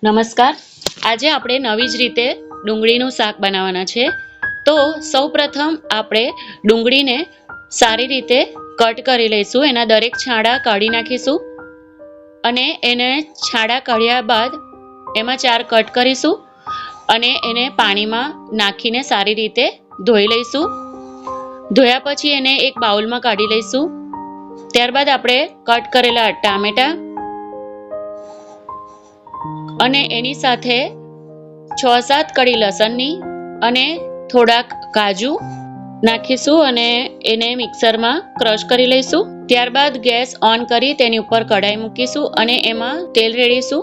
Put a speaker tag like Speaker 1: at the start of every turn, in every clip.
Speaker 1: નમસ્કાર. આજે આપણે નવી જ રીતે ડુંગળીનું શાક બનાવવાના છે. તો સૌપ્રથમ આપણે ડુંગળીને સારી રીતે કટ કરી લઈશું. એના દરેક છાંડા કાઢી નાખીશું અને એને છાંડા કાઢ્યા બાદ એમાં 4 કટ કરીશું અને એને પાણીમાં નાખીને સારી રીતે ધોઈ લઈશું. ધોયા પછી એને એક બાઉલમાં કાઢી લઈશું. ત્યારબાદ આપણે કટ કરેલા ટામેટા અને એની સાથે 6-7 કળી લસણની અને થોડાક કાજુ નાખીશું અને એને મિક્સરમાં ક્રશ કરી લઈશું. ત્યારબાદ ગેસ ઓન કરી તેની ઉપર કઢાઈ મૂકીશું અને એમાં તેલ રેડીશું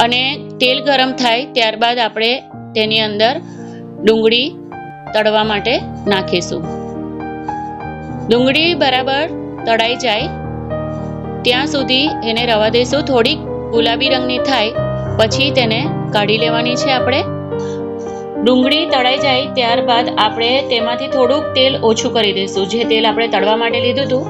Speaker 1: અને તેલ ગરમ થાય ત્યારબાદ આપણે તેની અંદર ડુંગળી તળવા માટે નાખીશું. ડુંગળી બરાબર તળાઈ જાય ત્યાં સુધી એને રવા દઈશું. થોડીક ગુલાબી રંગની થાય પછી તેને કાઢી લેવાની છે. આપણે ડુંગળી તળાઈ જાય ત્યારબાદ આપણે તેમાંથી થોડુંક તેલ ઓછું કરી દઈશું. જે તેલ આપણે તળવા માટે લીધું હતું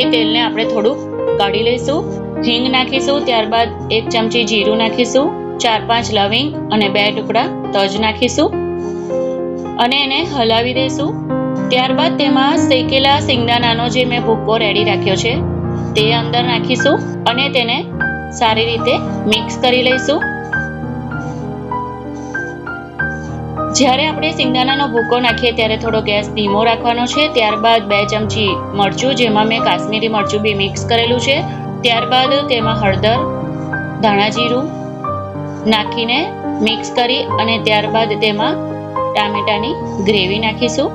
Speaker 1: એ તેલને આપણે થોડુંક કાઢી લઈશું. હિંગ નાખીશું. ત્યારબાદ 1 ચમચી જીરું નાખીશું, 4-5 લવિંગ અને 2 ટુકડા તજ નાખીશું અને એને હલાવી દઈશું. ત્યારબાદ તેમાં શેકેલા સિંગદાણાનો જે મેં ભૂકો રેડી રાખ્યો છે તે અંદર નાખીશું અને તેને સારી રીતે મિક્સ કરી લઈશું. જ્યારે આપણે સિંગદાણાનો ભૂકો નાખીએ ત્યારે થોડો ગેસ ધીમો રાખવાનો છે. ત્યારબાદ 2 ચમચી મરચું, જેમાં મેં કાશ્મીરી મરચું બી મિક્સ કરેલું છે. ત્યારબાદ તેમાં હળદર, ધાણા જીરું નાખીને મિક્સ કરી અને ત્યારબાદ તેમાં ટામેટાની ગ્રેવી નાખીશું.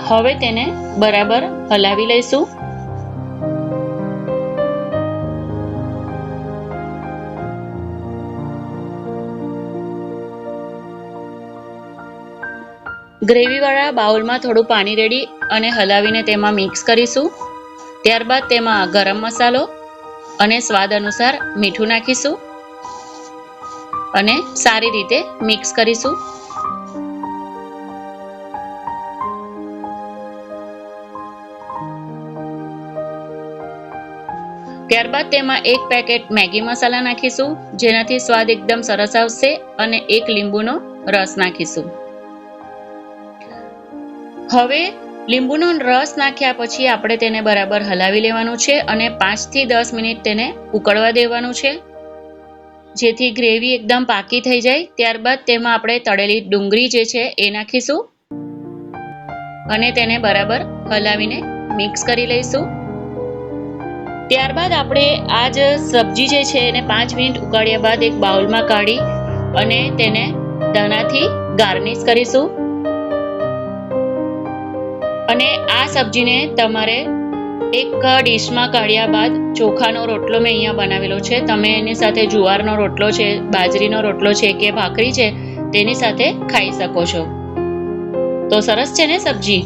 Speaker 1: હવે તેને બરાબર હલાવી લઈશું. ગ્રેવીવાળા બાઉલમાં થોડું પાણી રેડી અને હલાવીને તેમાં મિક્સ કરીશું. ત્યારબાદ તેમાં ગરમ મસાલો અને સ્વાદ અનુસાર મીઠું નાખીશું અને સારી રીતે મિક્સ કરીશું. ત્યારબાદ તેમાં 1 પેકેટ મેગી મસાલા નાખીશું, જેનાથી સ્વાદ એકદમ સરસ આવશે અને 1 લીંબુનો રસ નાખીશું. હવે લીંબુનો રસ નાખ્યા પછી આપણે તેને બરાબર હલાવી લેવાનું છે અને 5 થી 10 મિનિટ તેને ઉકળવા દેવાનું છે, જેથી ગ્રેવી એકદમ પાકી થઈ જાય. ત્યારબાદ તેમાં આપણે તળેલી ડુંગળી જે છે એ નાખીશું અને તેને બરાબર હલાવીને મિક્સ કરી લઈશું. ત્યારબાદ આપણે આ જ સબ્જી જે છે એને 5 મિનિટ ઉકાળ્યા બાદ એક બાઉલમાં કાઢી અને તેને ધાણાથી ગાર્નિશ કરીશું. અને આ સબ્જીને તમારે એક ડીશમાં કાઢ્યા બાદ ચોખાનો રોટલો મેં અહીંયા બનાવેલો છે. તમે એની સાથે જુવારનો રોટલો છે, બાજરીનો રોટલો છે કે ભાખરી છે તેની સાથે ખાઈ શકો છો. તો સરસ છે ને સબ્જી?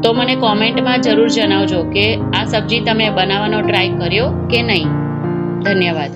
Speaker 1: તો મને કોમેન્ટમાં જરૂર જણાવજો કે આ સબ્જી તમે બનાવવાનો ટ્રાય કર્યો કે નહીં. ધન્યવાદ.